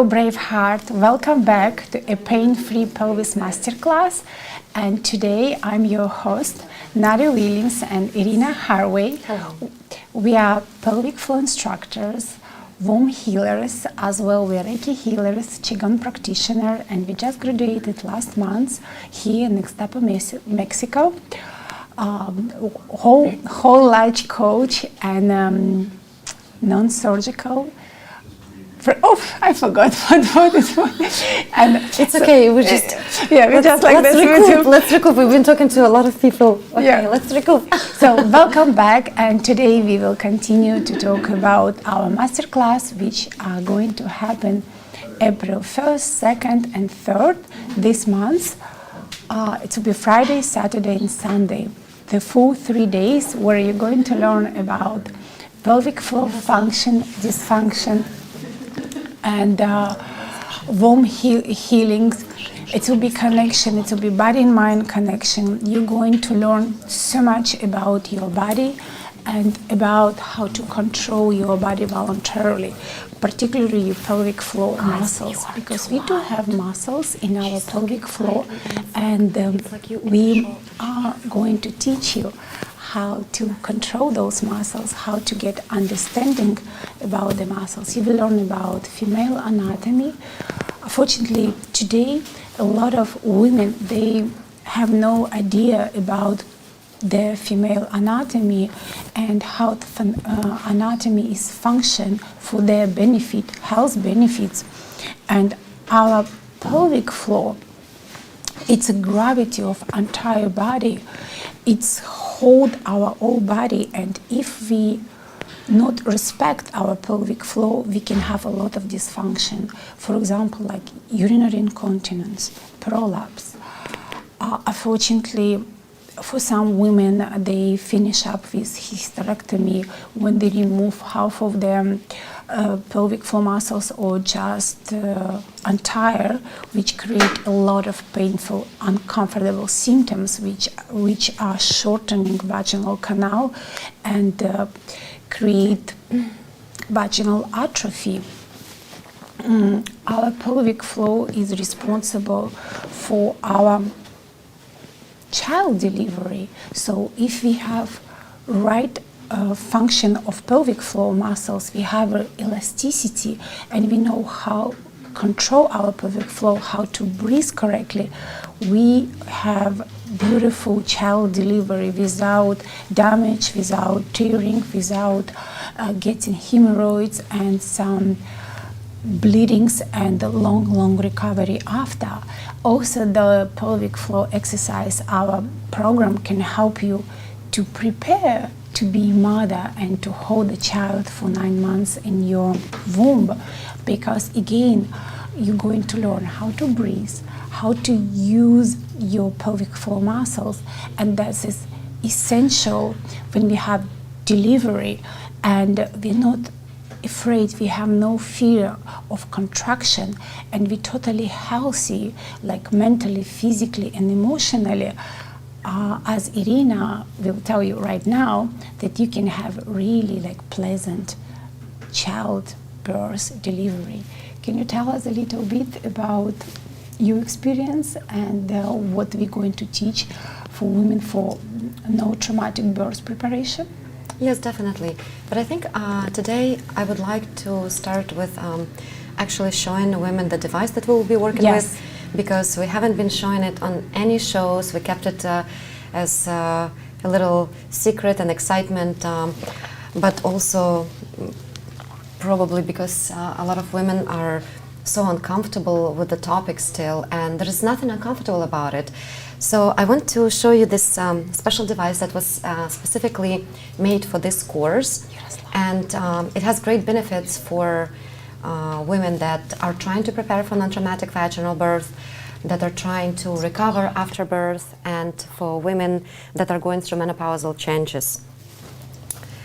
brave heart, welcome back to a pain-free pelvis masterclass. And today I'm your host, Nadia Williams and Irina Harway. Hello. We are pelvic floor instructors, womb healers, as well we're Reiki healers, Qigong practitioner, and we just graduated last month here in Ixtapa, Mexico. Whole life coach and non-surgical. I forgot what it was. And it's okay. We just Let's recoup. We've been talking to a lot of people. Okay, let's recoup. So welcome back, and today we will continue to talk about our masterclass, which are going to happen April 1st, 2nd, and 3rd this month. It will be Friday, Saturday, and Sunday. The full 3 days where you're going to learn about pelvic floor function, dysfunction, and womb healings. It will be connection, it will be body and mind connection. You're going to learn so much about your body and about how to control your body voluntarily, particularly your pelvic floor muscles, because we do have muscles in our pelvic floor, and we are going to teach you how to control those muscles, how to get understanding about the muscles. You will learn about female anatomy. Unfortunately, today, a lot of women, they have no idea about the female anatomy and how the anatomy is function for their benefit, health benefits. And our pelvic floor, it's a gravity of entire body. It's hold our whole body, and if we not respect our pelvic floor, we can have a lot of dysfunction. For example, like urinary incontinence, prolapse. Unfortunately, for some women, they finish up with hysterectomy when they remove half of their pelvic floor muscles or just entire, which create a lot of painful, uncomfortable symptoms, which are shortening vaginal canal and create vaginal atrophy. Our pelvic floor is responsible for our child delivery. So if we have right function of pelvic floor muscles, we have elasticity, and we know how control our pelvic floor, how to breathe correctly, we have beautiful child delivery without damage, without tearing, without getting hemorrhoids and some bleedings and long recovery after. Also, the pelvic floor exercise, our program can help you to prepare to be mother and to hold a child for 9 months in your womb, because again, you're going to learn how to breathe, how to use your pelvic floor muscles, and that is essential when we have delivery, and we're not afraid, we have no fear of contraction, and we're totally healthy, like mentally, physically, and emotionally. As Irina will tell you right now, that you can have really like pleasant childbirth delivery. Can you tell us a little bit about your experience and what we're going to teach for women for no traumatic birth preparation? Yes, definitely. But I think today I would like to start with actually showing women the device that we'll be working with, because we haven't been showing it on any shows. We kept it as a little secret and excitement, but also probably because a lot of women are so uncomfortable with the topic still, and there is nothing uncomfortable about it. So I want to show you this special device that was specifically made for this course, and it has great benefits for women that are trying to prepare for non-traumatic vaginal birth, that are trying to recover after birth, and for women that are going through menopausal changes.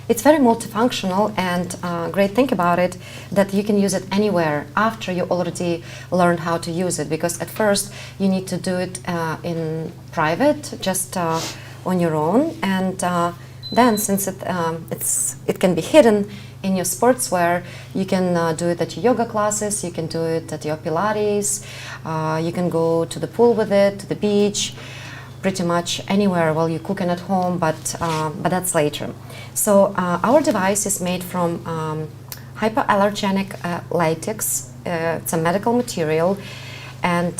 It's very multifunctional, and great thing about it that you can use it anywhere after you already learned how to use it, because at first you need to do it in private, just on your own, and then since it can be hidden, in your sportswear. You can do it at your yoga classes, you can do it at your Pilates, you can go to the pool with it, to the beach, pretty much anywhere while you're cooking at home, but that's later. So our device is made from hypoallergenic latex. It's a medical material, and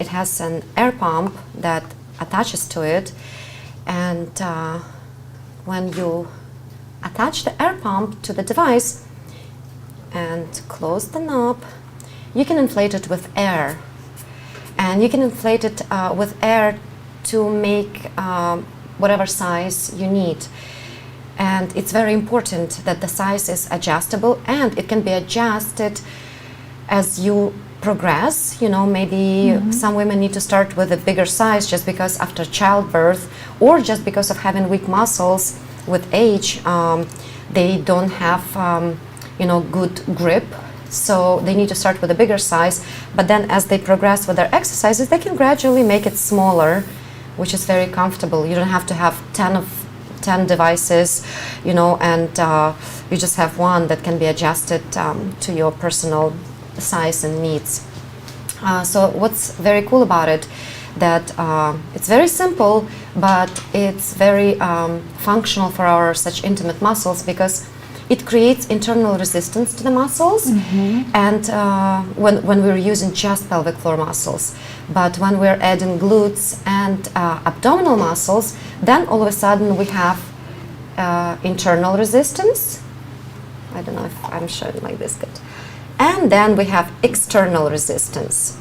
it has an air pump that attaches to it, and when you attach the air pump to the device and close the knob, you can inflate it with air, and you can inflate it with air to make whatever size you need. And it's very important that the size is adjustable, and it can be adjusted as you progress. You know, maybe some women need to start with a bigger size just because after childbirth, or just because of having weak muscles with age, they don't have you know, good grip, so they need to start with a bigger size. But then as they progress with their exercises, they can gradually make it smaller, which is very comfortable. You don't have to have 10 devices, you know, and you just have one that can be adjusted to your personal size and needs. So what's very cool about it, that it's very simple, but it's very functional for our such intimate muscles, because it creates internal resistance to the muscles. And when we're using just pelvic floor muscles, but when we're adding glutes and abdominal muscles, then all of a sudden we have internal resistance. I don't know if I'm showing like this good. And then we have external resistance.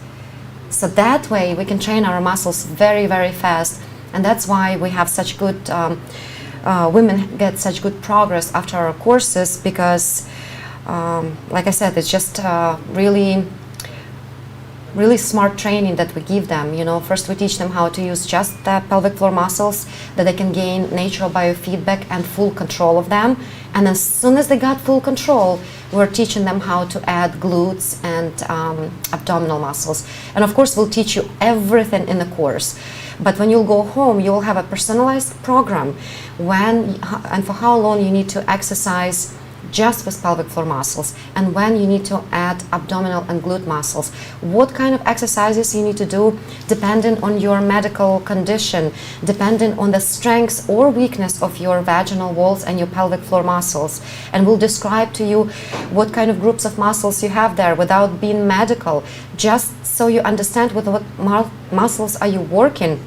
So that way we can train our muscles very, very fast, and that's why we have such good women get such good progress after our courses, because like I said, it's just really smart training that we give them. You know, first we teach them how to use just the pelvic floor muscles, that they can gain natural biofeedback and full control of them. And as soon as they got full control, we're teaching them how to add glutes and abdominal muscles. And of course, we'll teach you everything in the course. But when you'll go home, you'll have a personalized program when and for how long you need to exercise just with pelvic floor muscles, and when you need to add abdominal and glute muscles, what kind of exercises you need to do depending on your medical condition, depending on the strength or weakness of your vaginal walls and your pelvic floor muscles. And we'll describe to you what kind of groups of muscles you have there without being medical, just so you understand with what muscles are you working.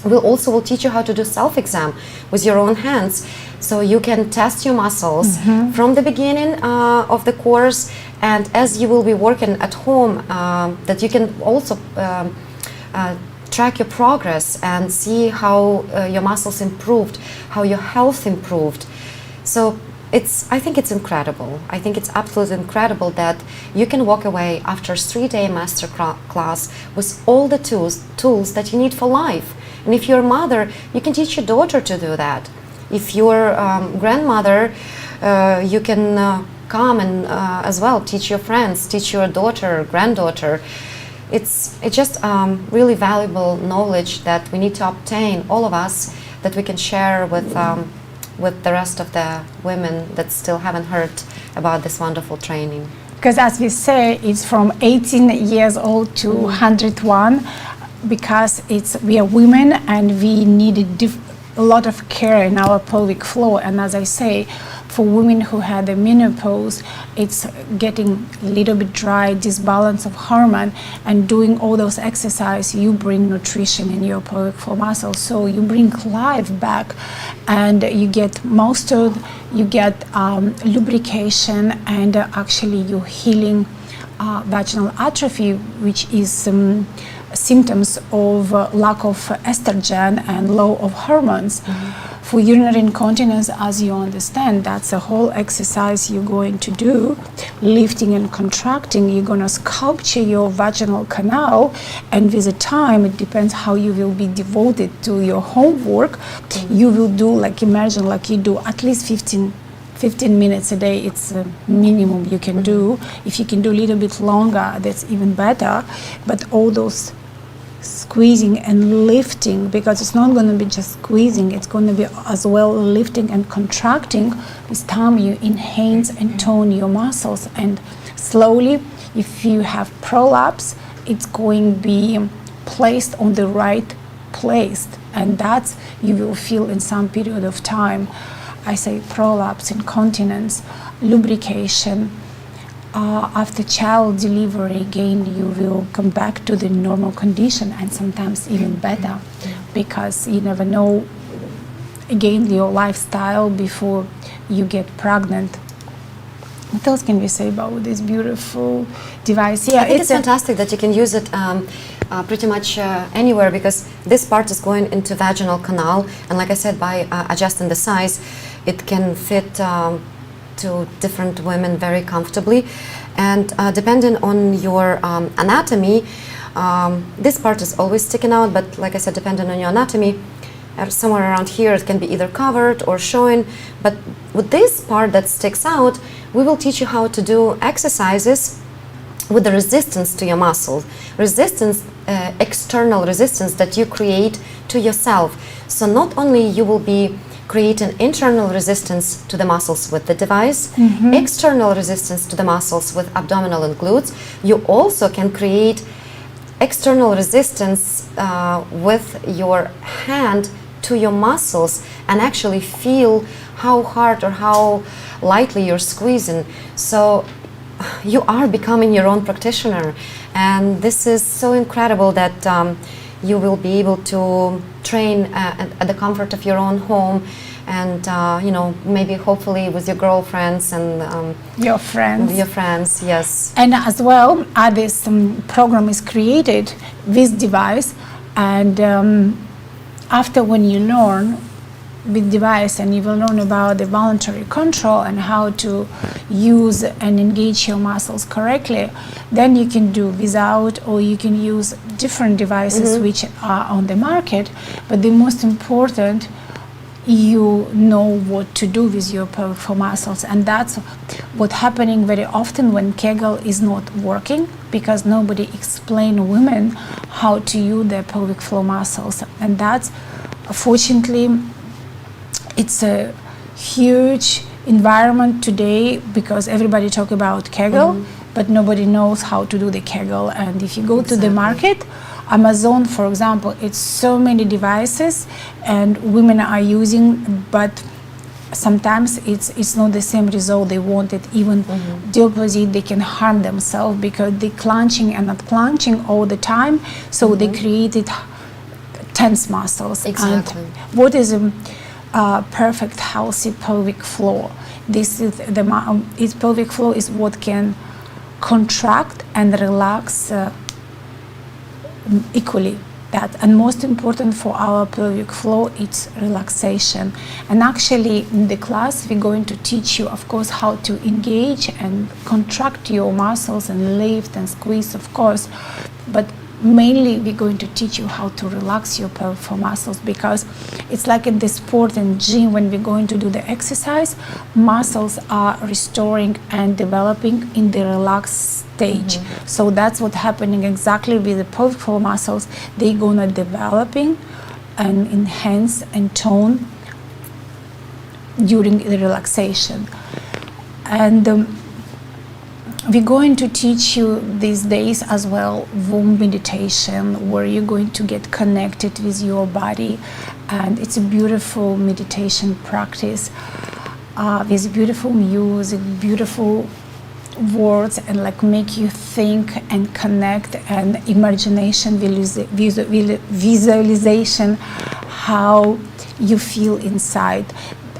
We'll will teach you how to do self-exam with your own hands, so you can test your muscles from the beginning of the course, and as you will be working at home, that you can also track your progress and see how your muscles improved, how your health improved. So I think it's incredible. I think it's absolutely incredible that you can walk away after a 3-day master class with all the tools that you need for life. And if you're a mother, you can teach your daughter to do that. If you're grandmother, you can come and as well teach your friends, teach your daughter, granddaughter. It's just really valuable knowledge that we need to obtain, all of us, that we can share with the rest of the women that still haven't heard about this wonderful training. Because as we say, it's from 18 years old to 101, because we are women and we need a lot of care in our pelvic floor. And as I say, for women who had the menopause, it's getting a little bit dry, disbalance of hormone, and doing all those exercises, you bring nutrition in your pelvic floor muscles. So you bring life back, and you get moisture, you get lubrication, and actually you're healing vaginal atrophy, which is symptoms of lack of estrogen and low of hormones. For urinary incontinence, as you understand, that's a whole exercise you're going to do, lifting and contracting. You're going to sculpture your vaginal canal, and with the time, it depends how you will be devoted to your homework. You will do, like, imagine like you do at least 15 minutes a day. It's a minimum you can do. If you can do a little bit longer, that's even better. But all those squeezing and lifting, because it's not going to be just squeezing, it's going to be as well lifting and contracting. With time you enhance and tone your muscles, and slowly, if you have prolapse, it's going to be placed on the right place, and that's you will feel in some period of time. I say prolapse, incontinence, lubrication. After child delivery, again, you will come back to the normal condition, and sometimes even better, because you never know, again, your lifestyle before you get pregnant. What else can we say about this beautiful device? Yeah, I think it's fantastic that you can use it pretty much anywhere, because this part is going into vaginal canal, and like I said, by adjusting the size, it can fit to different women very comfortably. And depending on your anatomy, this part is always sticking out, but like I said, depending on your anatomy, somewhere around here it can be either covered or showing. But with this part that sticks out, we will teach you how to do exercises with the resistance to your muscle, external resistance that you create to yourself. So not only you will be creating internal resistance to the muscles with the device, external resistance to the muscles with abdominal and glutes, you also can create external resistance with your hand to your muscles, and actually feel how hard or how lightly you're squeezing. So you are becoming your own practitioner, and this is so incredible that you will be able to train at the comfort of your own home, and you know, maybe hopefully with your girlfriends and your friends. Yes. And as well, this program is created with device, and after when you learn with device, and you will learn about the voluntary control and how to use and engage your muscles correctly, then you can do without, or you can use different devices which are on the market. But the most important, you know what to do with your pelvic floor muscles, and that's what's happening very often when Kegel is not working, because nobody explain women how to use their pelvic floor muscles. And that's, fortunately, it's a huge environment today, because everybody talk about Kegel, but nobody knows how to do the Kegel. And if you go to the market, Amazon, for example, it's so many devices and women are using, but sometimes it's not the same result they wanted. Even the opposite, they can harm themselves because they're clenching and not clenching all the time, so they created tense muscles. Exactly. And what is a perfect healthy pelvic floor? This is its pelvic floor is what can contract and relax equally. That, and most important for our pelvic floor, it's relaxation. And actually in the class we're going to teach you, of course, how to engage and contract your muscles and lift and squeeze, of course, but mainly we're going to teach you how to relax your pelvic floor muscles, because it's like in the sport and gym, when we're going to do the exercise, muscles are restoring and developing in the relaxed stage. So that's what's happening exactly with the pelvic floor muscles. They're gonna developing and enhance and tone during the relaxation. And we're going to teach you these days as well womb meditation, where you're going to get connected with your body, and it's a beautiful meditation practice with beautiful music, beautiful words, and like make you think and connect, and imagination, visualization, how you feel inside.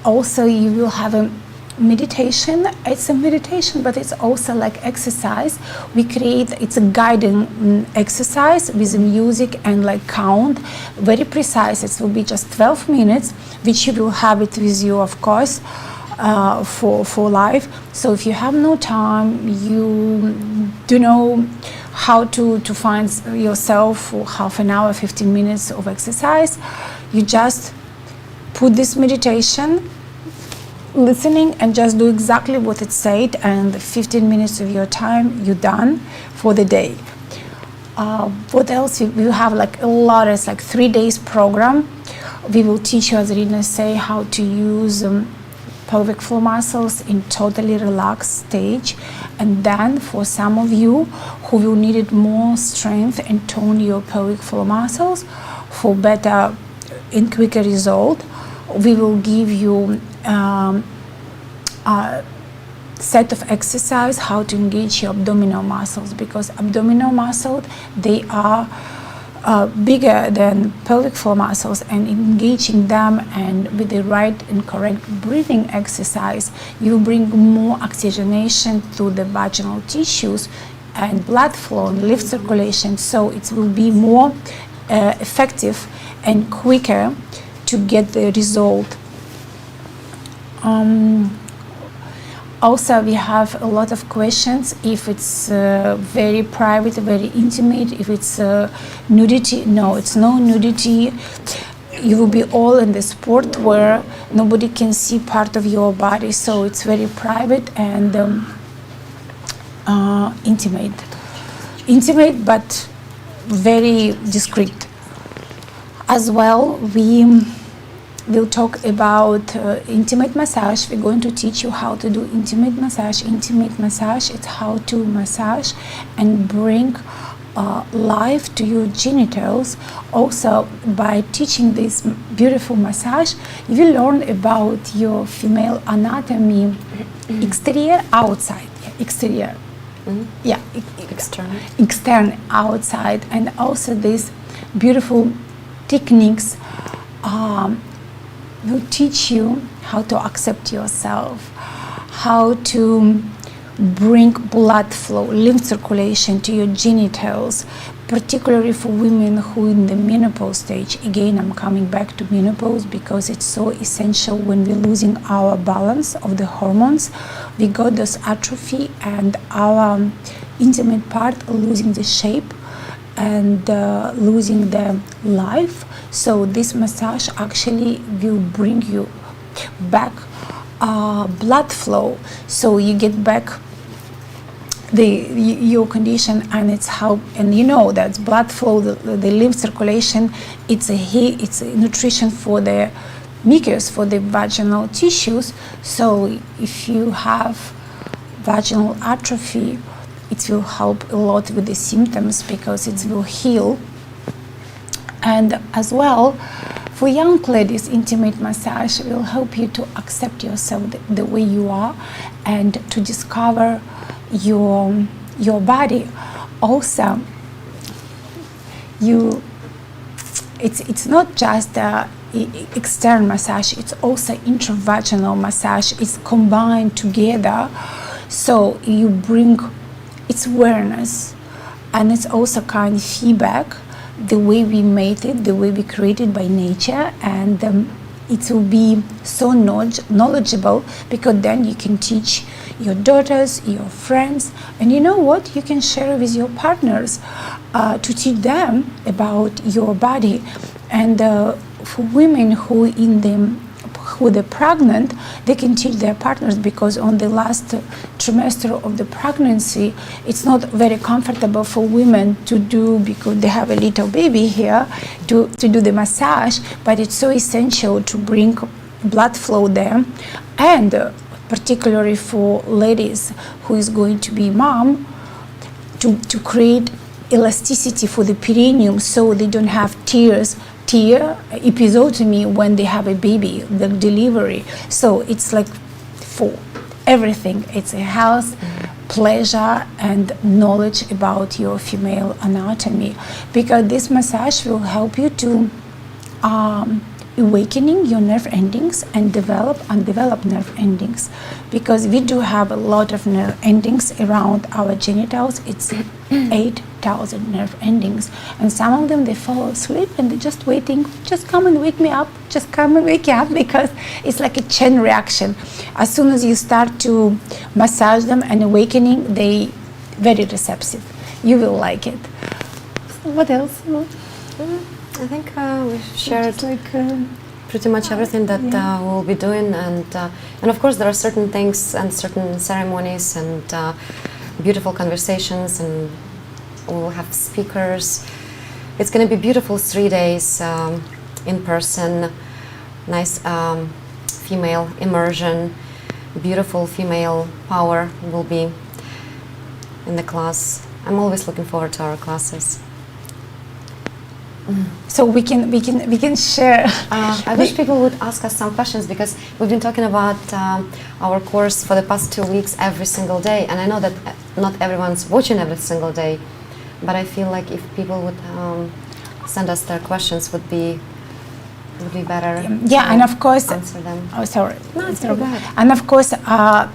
Also, you will have a meditation. It's a meditation, but it's also like exercise. We create, it's a guiding exercise with music and like count, very precise. It will be just 12 minutes, which you will have it with you, of course, for life. So if you have no time, you do know how to find yourself for half an hour, 15 minutes of exercise, you just put this meditation, listening, and just do exactly what it said, and 15 minutes of your time, you're done for the day. What else? We have like a lot. It's like 3 days program. We will teach you, as Rina say, how to use pelvic floor muscles in totally relaxed stage. And then for some of you who will need more strength and tone your pelvic floor muscles for better and quicker result, we will give you a set of exercise how to engage your abdominal muscles, because abdominal muscles, they are bigger than pelvic floor muscles, and engaging them and with the right and correct breathing exercise, you bring more oxygenation to the vaginal tissues and blood flow and lift circulation, so it will be more effective and quicker to get the result. Also, we have a lot of questions if it's very private, very intimate, if it's nudity. No, it's no nudity. You will be all in the sport where nobody can see part of your body, so it's very private and intimate. Intimate, but very discreet. As well, we'll talk about intimate massage. We're going to teach you how to do intimate massage. Intimate massage, it's how to massage and bring life to your genitals. Also, by teaching this beautiful massage, you will learn about your female anatomy, exterior, outside, exterior. Yeah, external, outside, and also these beautiful techniques will teach you how to accept yourself, how to bring blood flow, lymph circulation to your genitals, particularly for women who in the menopause stage. Again, I'm coming back to menopause because it's so essential when we're losing our balance of the hormones. We got this atrophy and our intimate part losing the shape and losing the life. So this massage actually will bring you back blood flow, so you get back your condition, and it's how, and you know that blood flow, the lymph circulation, it's a nutrition for the mucus, for the vaginal tissues. So if you have vaginal atrophy, it will help a lot with the symptoms because it will heal. And as well, for young ladies, intimate massage will help you to accept yourself the way you are and to discover your body. Also, it's not just external massage, it's also intravaginal massage. It's combined together, so you bring its awareness, and it's also kind of feedback, the way we made it, the way we created by nature, and it will be so knowledgeable, because then you can teach your daughters, your friends, and you know what, you can share with your partners to teach them about your body. And for women who they're pregnant, they can teach their partners, because on the last trimester of the pregnancy, it's not very comfortable for women to do, because they have a little baby here, to do the massage, but it's so essential to bring blood flow there. And particularly for ladies who is going to be mom, to create elasticity for the perineum, so they don't have tear episiotomy when they have a baby, the delivery. So it's like for everything, it's a health, pleasure, and knowledge about your female anatomy, because this massage will help you to awakening your nerve endings and develop undeveloped nerve endings, because we do have a lot of nerve endings around our genitals. It's 8,000 nerve endings, and some of them, they fall asleep and they're just waiting, just come and wake me up, just come and wake you up, because it's like a chain reaction. As soon as you start to massage them and awakening, they very receptive. You will like it. What else? I think we shared pretty much everything that we'll be doing, and of course there are certain things and certain ceremonies and beautiful conversations and we'll have speakers. It's going to be beautiful 3 days in person, nice female immersion, beautiful female power will be in the class. I'm always looking forward to our classes. So we can share. I wish people would ask us some questions, because we've been talking about our course for the past 2 weeks every single day, and I know that not everyone's watching every single day, but I feel like if people would send us their questions, would be better. Yeah, and of course, answer them. Oh, sorry. No, it's okay, go ahead. And of course, our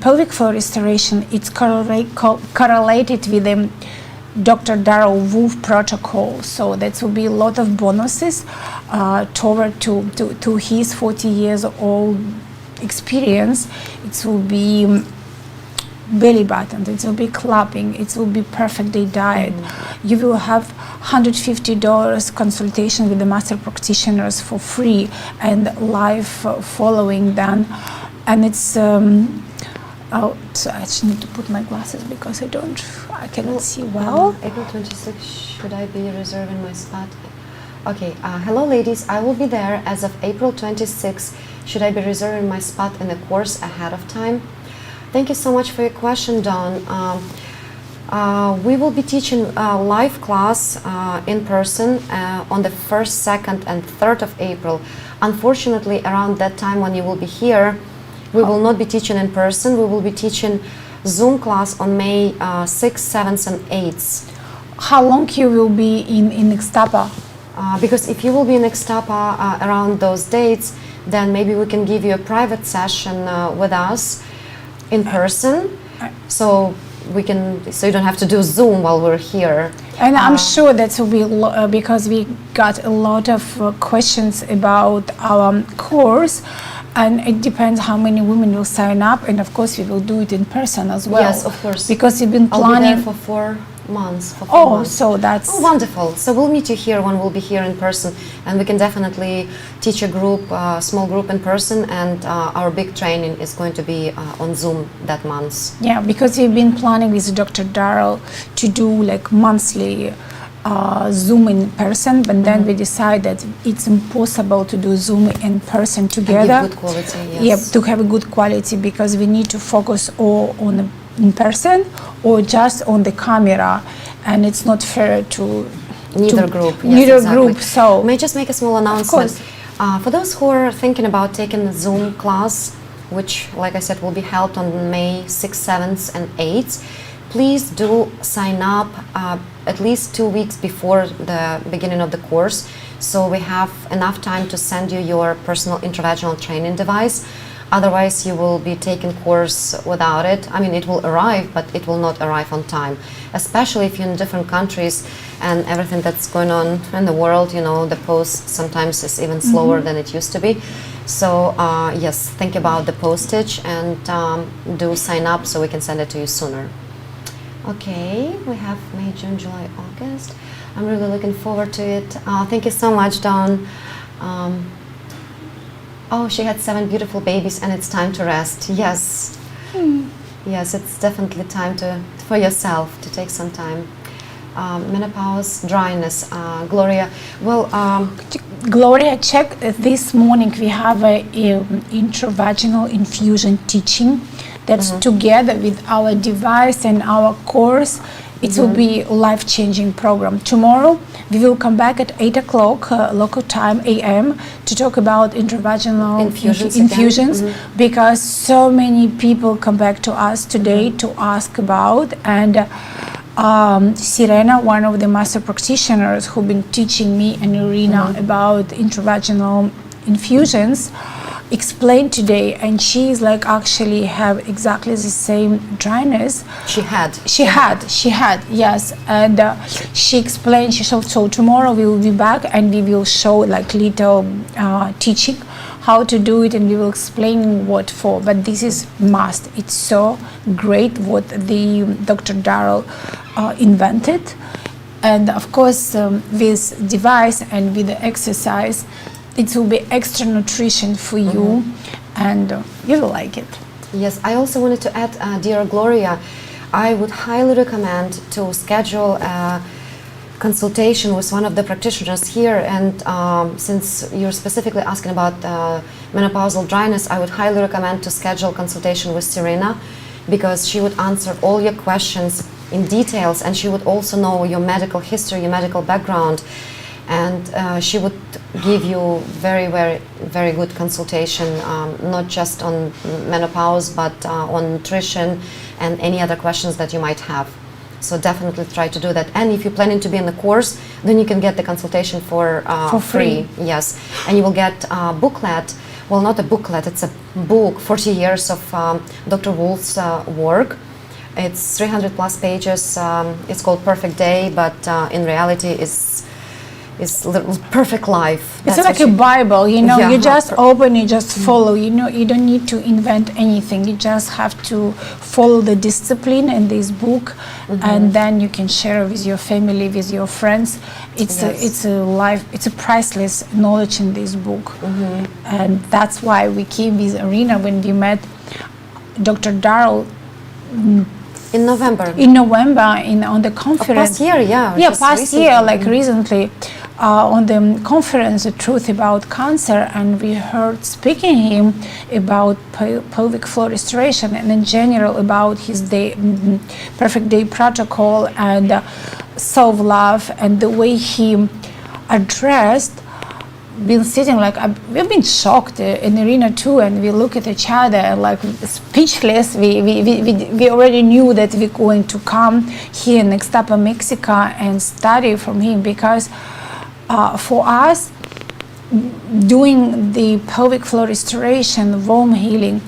pelvic floor restoration, it's correlated with the Dr. Darrell Wolf protocol, so that will be a lot of bonuses toward to his 40 years old experience. It will be belly button, it will be clapping, it will be perfect day diet. You will have $150 consultation with the master practitioners for free and live following done. And it's oh, so I actually need to put my glasses because I cannot see well. April 26th, should I be reserving my spot? Okay, hello ladies, I will be there as of April 26th. Should I be reserving my spot in the course ahead of time? Thank you so much for your question, Dawn. We will be teaching a live class in person on the 1st, 2nd, and 3rd of April. Unfortunately, around that time when you will be here, we will not be teaching in person. We will be teaching Zoom class on May 6th, 7th, and 8th. How long you will be in Ixtapa? Because if you will be in Ixtapa around those dates, then maybe we can give you a private session with us in person, so you don't have to do Zoom while we're here. And I'm sure that will be because we got a lot of questions about our course, and it depends how many women will sign up, and of course we will do it in person as well. Yes, of course. Because we've been planning. I'll be there for 4 months. For 4 months. So that's wonderful. So we'll meet you here when we'll be here in person, and we can definitely teach a group, small group in person, and our big training is going to be on Zoom that month. Yeah, because we've been planning with Dr. Darrell to do like monthly Zoom in person, but then we decided that it's impossible to do Zoom in person together. And give good quality, yes. Yeah, to have a good quality, because we need to focus all on in person or just on the camera, and it's not fair to neither group. Yes, neither exactly. group. So may I just make a small announcement? For those who are thinking about taking the Zoom class, which, like I said, will be held on May 6th, 7th, and 8th, please do sign up at least 2 weeks before the beginning of the course, so we have enough time to send you your personal intravaginal training device. Otherwise, you will be taking course without it. I mean, it will arrive, but it will not arrive on time, especially if you're in different countries and everything that's going on in the world, you know, the post sometimes is even slower than it used to be. So yes, think about the postage and do sign up so we can send it to you sooner. Okay, we have May, June, July, August. I'm really looking forward to it. Thank you so much, Dawn. Oh, she had 7 beautiful babies and it's time to rest. Yes. Yes, it's definitely time for yourself to take some time. Menopause, dryness, Gloria. Well, Gloria, check this morning. We have a intravaginal infusion teaching that's together with our device and our course. It will be a life-changing program. Tomorrow, we will come back at 8 o'clock local time, a.m. to talk about intravaginal infusions because so many people come back to us today to ask about, and Sirena, one of the master practitioners who've been teaching me and Irina about intravaginal infusions, explained today, and she's like actually have exactly the same dryness. She had, yes, and she explained. She said, so tomorrow we will be back and we will show like little teaching how to do it, and we will explain what for. But this is must. It's so great what the Dr. Darrell invented, and of course this device and with the exercise, it will be extra nutrition for you, and you will like it. Yes, I also wanted to add, dear Gloria, I would highly recommend to schedule a consultation with one of the practitioners here. And since you're specifically asking about menopausal dryness, I would highly recommend to schedule consultation with Serena, because she would answer all your questions in details, and she would also know your medical history, your medical background, and she would give you very, very, very good consultation, not just on menopause, but on nutrition and any other questions that you might have. So definitely try to do that. And if you're planning to be in the course, then you can get the consultation for free. Yes, and you will get a booklet. Well, not a booklet, it's a book, 40 years of Dr. Wolf's work. It's 300 plus pages. It's called Perfect Day, but in reality it's perfect life. It's like a Bible, you know. You just open, you just follow. You know, you don't need to invent anything. You just have to follow the discipline in this book, and then you can share with your family, with your friends. It's a priceless knowledge in this book, and that's why we came with Irina when we met Dr. Darrell. In November. On the conference. Past year, past year, like recently, on the conference, The Truth About Cancer, and we heard speaking him about pelvic floor restoration and in general about his Perfect Day protocol and self-love, and the way he addressed. Been sitting like we've been shocked in Irina too, and we look at each other like speechless. We already knew that we're going to come here in Ixtapa, Mexico, and study from him, because for us doing the pelvic floor restoration, womb healing,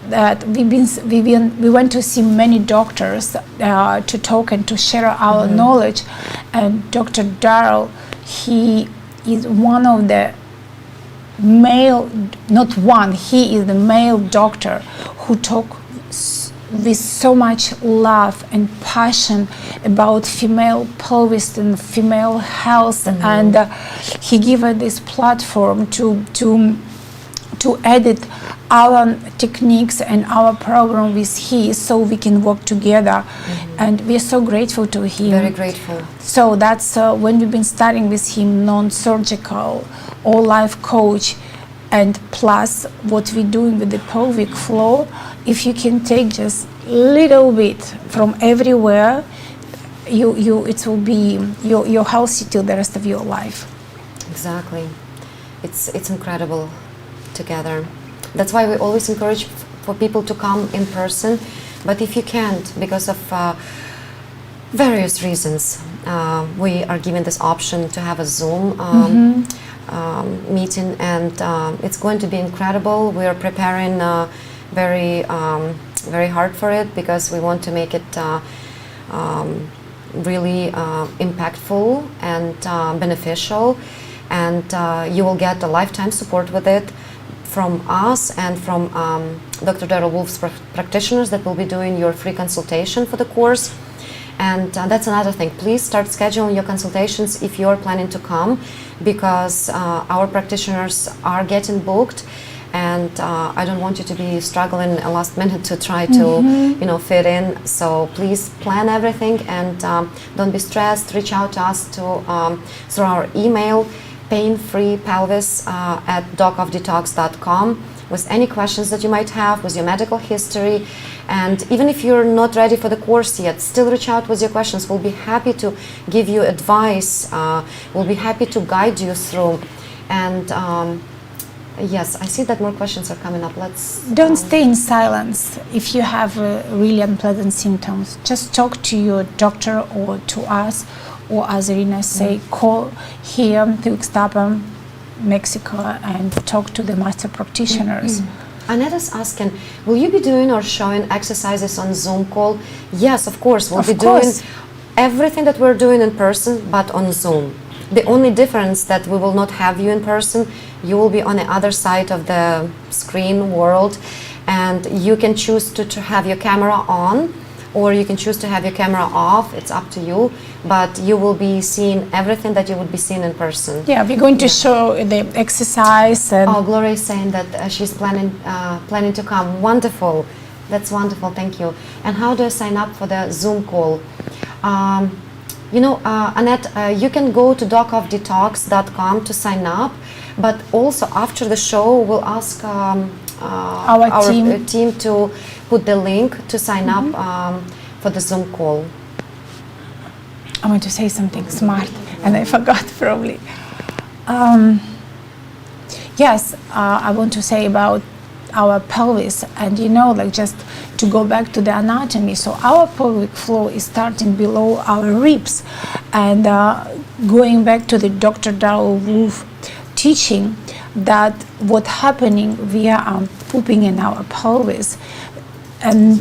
that we went to see many doctors to talk and to share our knowledge, and Dr. Darrell, he is one of the he is the male doctor who talk with so much love and passion about female pelvis and female health, and he gave us this platform to edit our techniques and our program with his, so we can work together, and we're so grateful to him. Very grateful. So that's when we've been studying with him, non-surgical, all-life coach, and plus what we're doing with the pelvic floor. If you can take just little bit from everywhere, it will be you're healthy till the rest of your life. Exactly, it's incredible together. That's why we always encourage for people to come in person, but if you can't, because of various reasons, we are given this option to have a Zoom meeting, and it's going to be incredible. We are preparing very hard for it, because we want to make it really impactful and beneficial, and you will get a lifetime support with it from us and from Dr. Darrell Wolf's practitioners that will be doing your free consultation for the course. And that's another thing. Please start scheduling your consultations if you're planning to come, because our practitioners are getting booked, and I don't want you to be struggling at last minute to try to fit in. So please plan everything, and don't be stressed. Reach out to us through our email, painfreepelvis at docofdetox.com, with any questions that you might have, with your medical history. And even if you're not ready for the course yet, still reach out with your questions. We'll be happy to give you advice. We'll be happy to guide you through. And yes, I see that more questions are coming up. Don't stay in silence if you have really unpleasant symptoms. Just talk to your doctor or to us, or as Irina say, call here to Ixtapa, Mexico, and talk to the master practitioners. Aneta's asking, will you be doing or showing exercises on Zoom call? Yes, of course. We'll be doing everything that we're doing in person, but on Zoom. The only difference that we will not have you in person, you will be on the other side of the screen world, and you can choose to have your camera on, or you can choose to have your camera off. It's up to you, but you will be seeing everything that you would be seeing in person. Yeah, we're going to show the exercise. And Gloria is saying that she's planning to come. Wonderful. That's wonderful, thank you. And how do I sign up for the Zoom call? Annette, you can go to docofdetox.com to sign up, but also after the show, we'll ask our team to put the link to sign up for the Zoom call. I want to say something smart, and I forgot probably. Yes, I want to say about our pelvis, and like just to go back to the anatomy. So our pelvic floor is starting below our ribs, and going back to the Dr. Darrell Wolf teaching that what's happening via pooping in our pelvis, and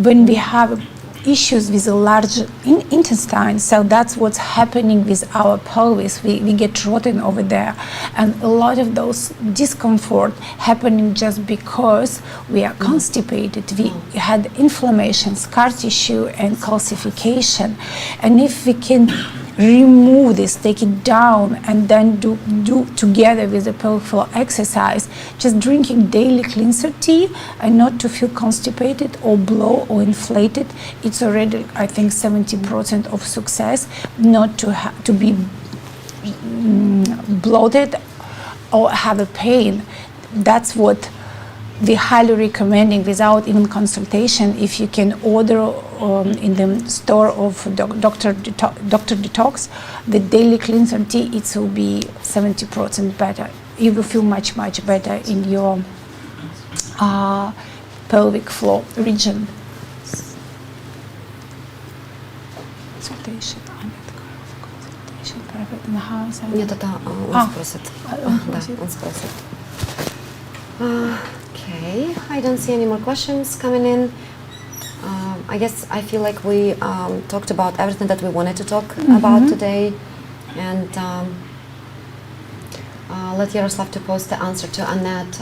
when we have issues with the large intestine, so that's what's happening with our pelvis. We get rotten over there, and a lot of those discomfort happening just because we are constipated. We had inflammation, scar tissue, and calcification, and if we can remove this, take it down, and then do together with the pelvic floor exercise, just drinking daily cleanser tea and not to feel constipated or blow or inflated, it's already, I think, 70% of success. Not to be bloated or have a pain. That's what we highly recommending without even consultation. If you can order in the store of Dr. Detox, the daily cleanser tea, it will be 70% better. You will feel much better in your pelvic floor region. Consultation, private in the house. Нет, это он спросит. Да, он спросит. Okay, I don't see any more questions coming in. I guess I feel like we talked about everything that we wanted to talk about today, and let Yaroslav to post the answer to Annette.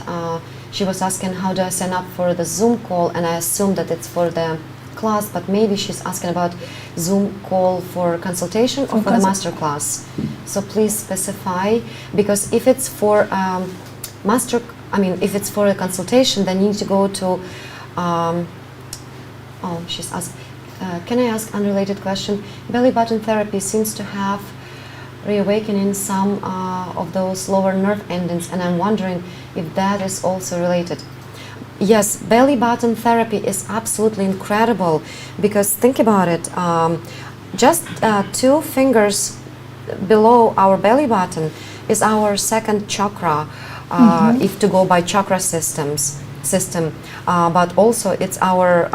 She was asking how do I sign up for the Zoom call, and I assume that it's for the class, but maybe she's asking about Zoom call for consultation or for the master class. So please specify, because if it's for if it's for a consultation, then you need to go to, she's asked, can I ask unrelated question? Belly button therapy seems to have reawakening some of those lower nerve endings, and I'm wondering if that is also related. Yes, belly button therapy is absolutely incredible, because think about it, just 2 fingers below our belly button is our second chakra. If to go by chakra system, but also it's our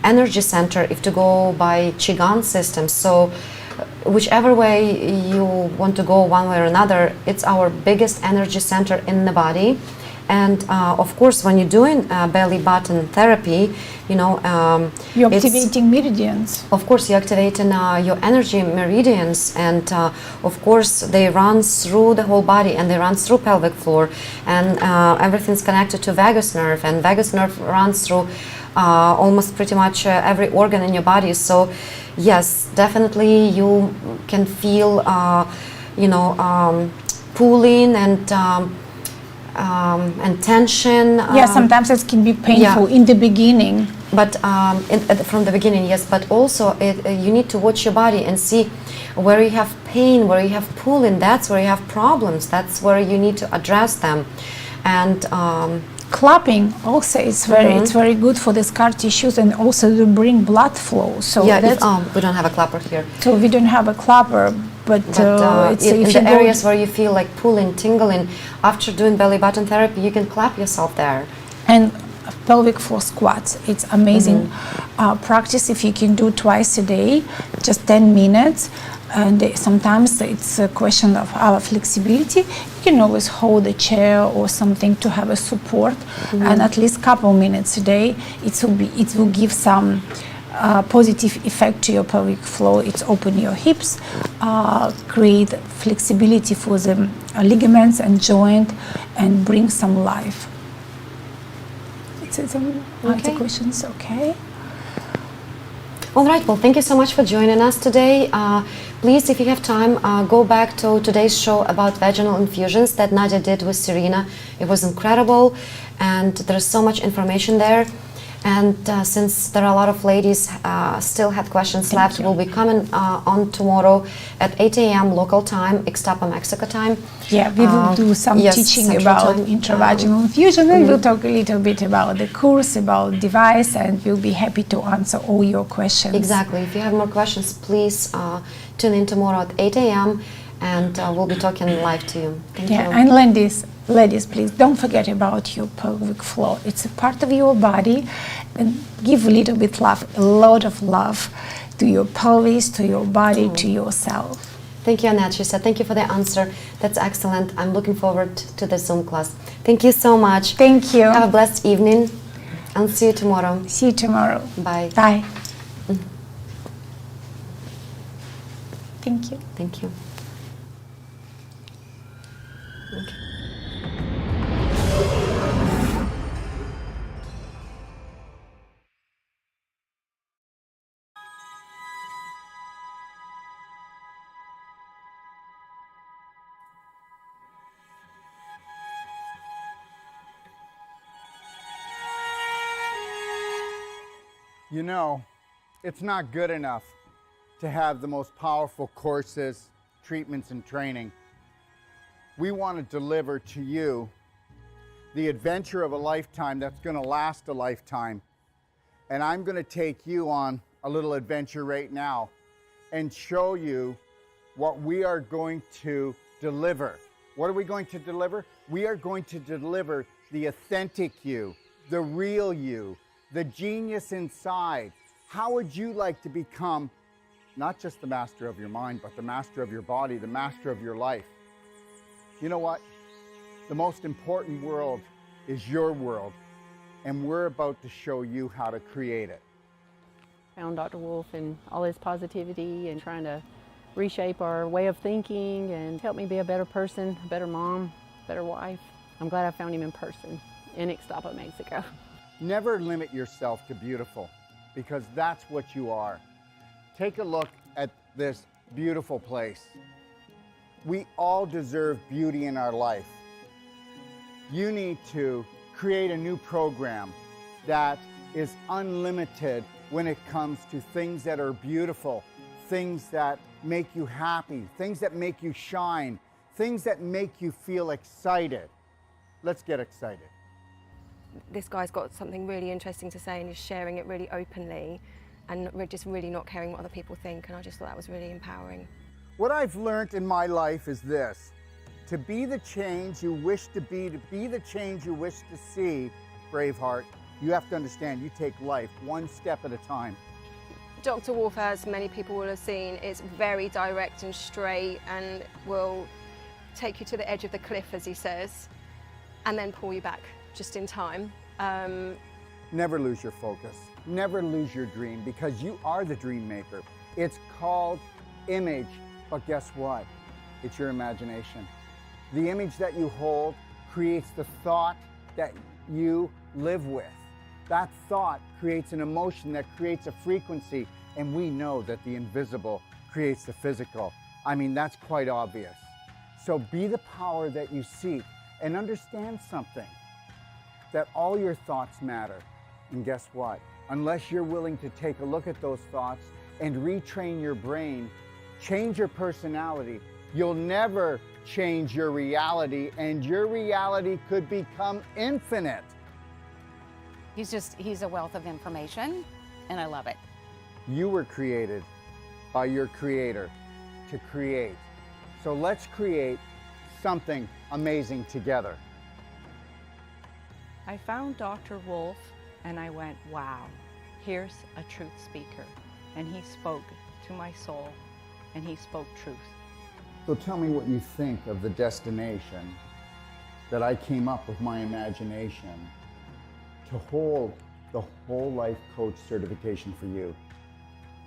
energy center if to go by Qigong system. So whichever way you want to go, one way or another, it's our biggest energy center in the body. And of course, when you're doing belly button therapy, you're activating meridians. Of course, you're activating your energy meridians, and of course, they run through the whole body, and they run through pelvic floor, and everything's connected to vagus nerve, and vagus nerve runs through almost pretty much every organ in your body. So, yes, definitely you can feel, pulling and tension. Sometimes it can be painful in the beginning. But from the beginning, yes. But also, you need to watch your body and see where you have pain, where you have pulling. That's where you have problems. That's where you need to address them. And clapping also is very good for the scar tissues, and also to bring blood flow. So we don't have a clapper here. So we don't have a clapper. But it's in the areas where you feel like pulling, tingling, after doing belly button therapy, you can clap yourself there. And pelvic floor squats, it's amazing practice if you can do twice a day, just 10 minutes. And sometimes it's a question of our flexibility. You can always hold a chair or something to have a support, and at least couple minutes a day. It will give some positive effect to your pelvic floor. It's open your hips, create flexibility for the ligaments and joint, and bring some life. It's answer questions, okay? All right, well, thank you so much for joining us today. Please, if you have time, go back to today's show about vaginal infusions that Nadia did with Serena. It was incredible, and there's so much information there. And since there are a lot of ladies still had questions left, we'll be coming on tomorrow at 8 a.m. local time, Ixtapa, Mexico time. Yeah, we will do some teaching about intravaginal infusion, and we'll talk a little bit about the course, about device, and we'll be happy to answer all your questions. Exactly. If you have more questions, please tune in tomorrow at 8 a.m. and we'll be talking live to you. Thank you. And ladies, please don't forget about your pelvic floor. It's a part of your body, and give a little bit love, a lot of love to your pelvis, to your body, to yourself. Thank you, Annette. She said, thank you for the answer. That's excellent. I'm looking forward to the Zoom class. Thank you so much. Thank you. Have a blessed evening. I'll see you tomorrow. See you tomorrow. Bye. Bye. Thank you. Thank you. Okay. You know, it's not good enough to have the most powerful courses, treatments, and training. We want to deliver to you the adventure of a lifetime that's going to last a lifetime. And I'm going to take you on a little adventure right now and show you what we are going to deliver. What are we going to deliver? We are going to deliver the authentic you, the real you, the genius inside. How would you like to become not just the master of your mind, but the master of your body, the master of your life? You know what? The most important world is your world, and we're about to show you how to create it. Found Dr. Wolf and all his positivity and trying to reshape our way of thinking and help me be a better person, a better mom, better wife. I'm glad I found him in person in Ixtapa, Mexico. Never limit yourself to beautiful, because that's what you are. Take a look at this beautiful place. We all deserve beauty in our life. You need to create a new program that is unlimited when it comes to things that are beautiful, things that make you happy, things that make you shine, things that make you feel excited. Let's get excited. This guy's got something really interesting to say and he's sharing it really openly and we're just really not caring what other people think, and I just thought that was really empowering. What I've learned in my life is this: to be the change you wish to be the change you wish to see, Braveheart, you have to understand you take life one step at a time. Dr. Wolf, as many people will have seen, is very direct and straight and will take you to the edge of the cliff, as he says, and then pull you back just in time. Never lose your focus. Never lose your dream, because you are the dream maker. It's called image, but guess what? It's your imagination. The image that you hold creates the thought that you live with. That thought creates an emotion that creates a frequency, and we know that the invisible creates the physical. I mean, that's quite obvious. So be the power that you seek, and understand something, that all your thoughts matter. And guess what? Unless you're willing to take a look at those thoughts and retrain your brain, change your personality, you'll never change your reality, and your reality could become infinite. He's a wealth of information, and I love it. You were created by your creator to create. So let's create something amazing together. I found Dr. Wolf and I went, wow, here's a truth speaker. And he spoke to my soul and he spoke truth. So tell me what you think of the destination that I came up with my imagination to hold the whole life coach certification for you.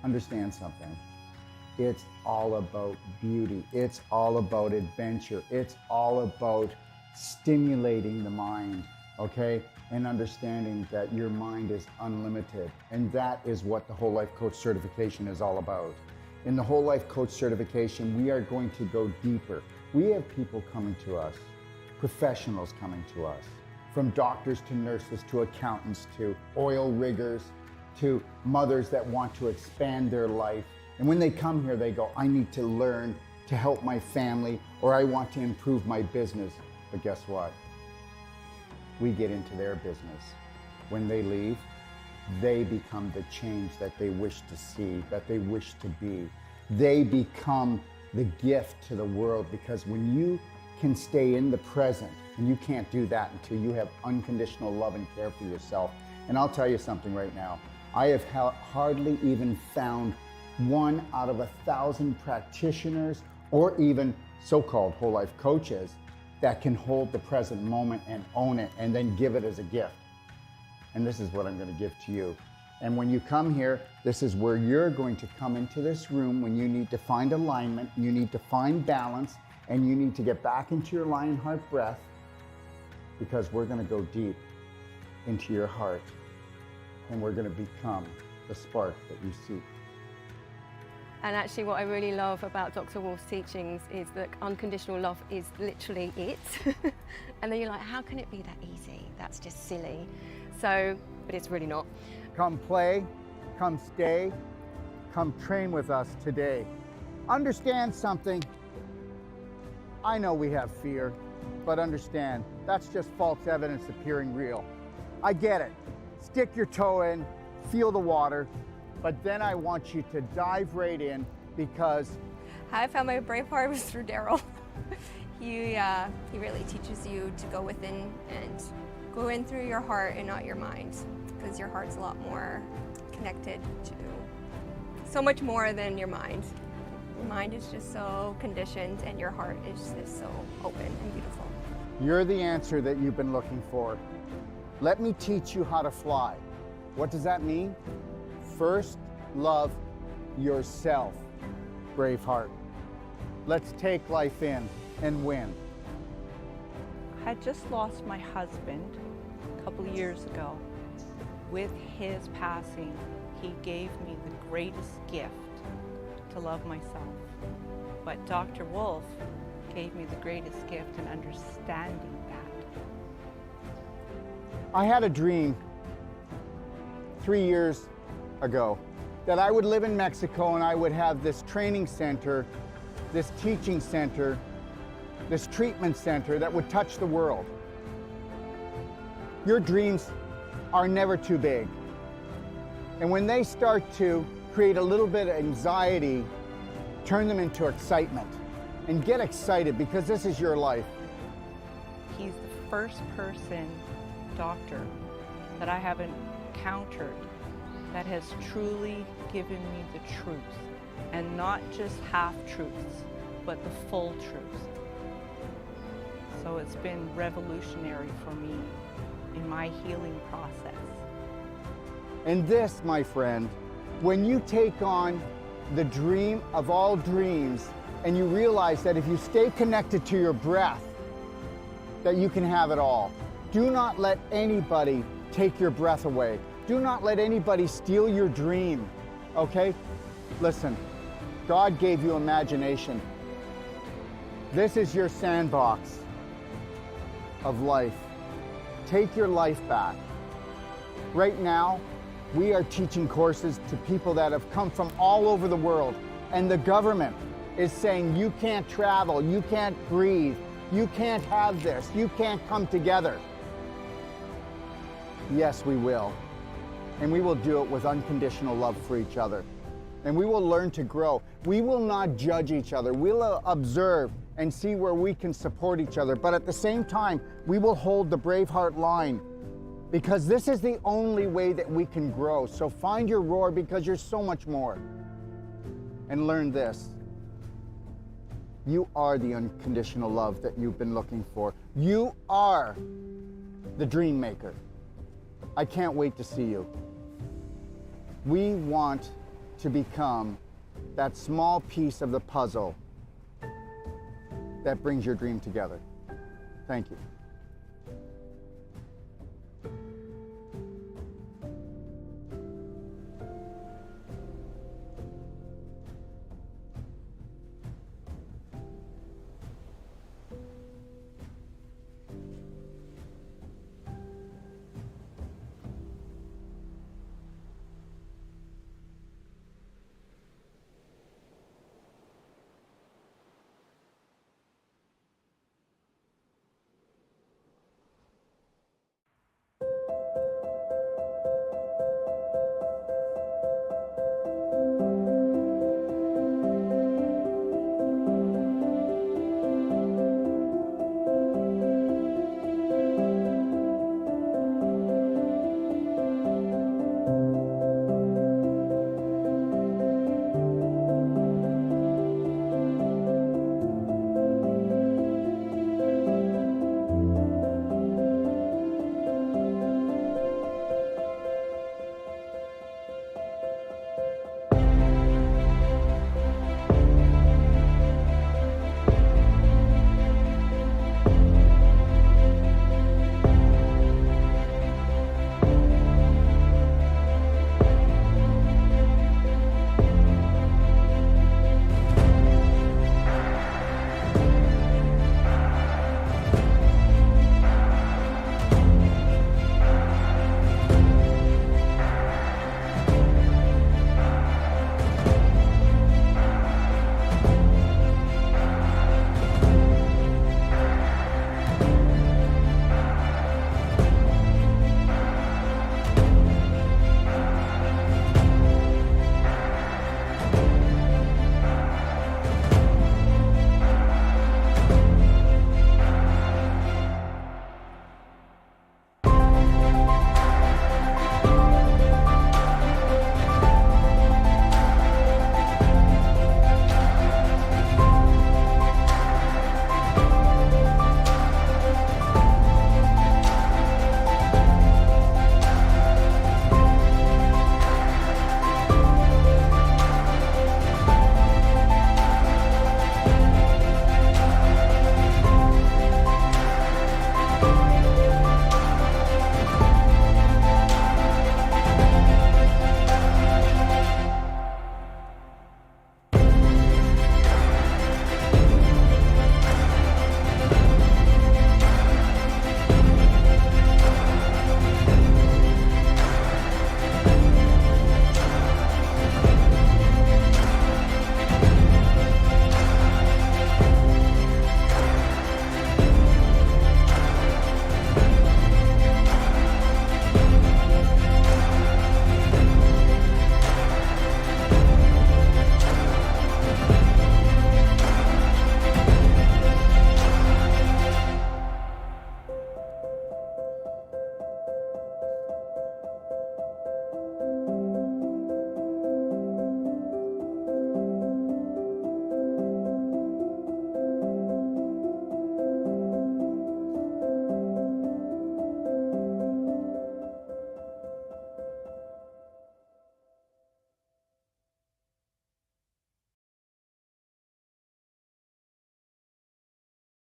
Understand something. It's all about beauty. It's all about adventure. It's all about stimulating the mind, okay? And understanding that your mind is unlimited. And that is what the whole life coach certification is all about. In the whole life coach certification, we are going to go deeper. We have people coming to us, professionals coming to us, from doctors to nurses to accountants to oil riggers to mothers that want to expand their life. And when they come here, they go, I need to learn to help my family, or I want to improve my business. But guess what? We get into their business. When they leave, they become the change that they wish to see, that they wish to be. They become the gift to the world, because when you can stay in the present, and you can't do that until you have unconditional love and care for yourself. And I'll tell you something right now. I have hardly even found 1 out of 1,000 practitioners or even so-called whole life coaches that can hold the present moment and own it and then give it as a gift. And this is what I'm going to give to you. And when you come here, this is where you're going to come into this room when you need to find alignment, you need to find balance, and you need to get back into your lion heart breath, because we're going to go deep into your heart and we're going to become the spark that you seek. And actually what I really love about Dr. Wolf's teachings is that unconditional love is literally it. And then you're like, how can it be that easy? That's just silly. So, but it's really not. Come play, come stay, come train with us today. Understand something. I know we have fear, but understand, that's just false evidence appearing real. I get it. Stick your toe in, feel the water, but then I want you to dive right in, because how I found my brave heart was through Daryl. He really teaches you to go within and go in through your heart and not your mind, because your heart's a lot more connected to so much more than your mind. Your mind is just so conditioned and your heart is just so open and beautiful. you're the answer that you've been looking for. Let me teach you how to fly. What does that mean? First, love yourself, Braveheart. Let's take life in and win. I had just lost my husband a couple of years ago. With his passing, he gave me the greatest gift, to love myself. But Dr. Wolf gave me the greatest gift in understanding that. I had a dream 3 years ago that I would live in Mexico and I would have this training center, this teaching center, this treatment center that would touch the world. Your dreams are never too big. And when they start to create a little bit of anxiety, turn them into excitement. And get excited, because this is your life. He's the first doctor that I have encountered that has truly given me the truth, and not just half truths, but the full truth. So it's been revolutionary for me in my healing process. And this, my friend, when you take on the dream of all dreams, and you realize that if you stay connected to your breath, that you can have it all. Do not let anybody take your breath away. Do not let anybody steal your dream, okay? Listen, God gave you imagination. This is your sandbox of life. Take your life back. Right now, we are teaching courses to people that have come from all over the world, and the government is saying you can't travel, you can't breathe, you can't have this, you can't come together. Yes, we will. And we will do it with unconditional love for each other. And we will learn to grow. We will not judge each other. We'll observe and see where we can support each other. But at the same time, we will hold the Braveheart line, because this is the only way that we can grow. So find your roar, because you're so much more. And learn this. You are the unconditional love that you've been looking for. You are the dream maker. I can't wait to see you. We want to become that small piece of the puzzle that brings your dream together. Thank you.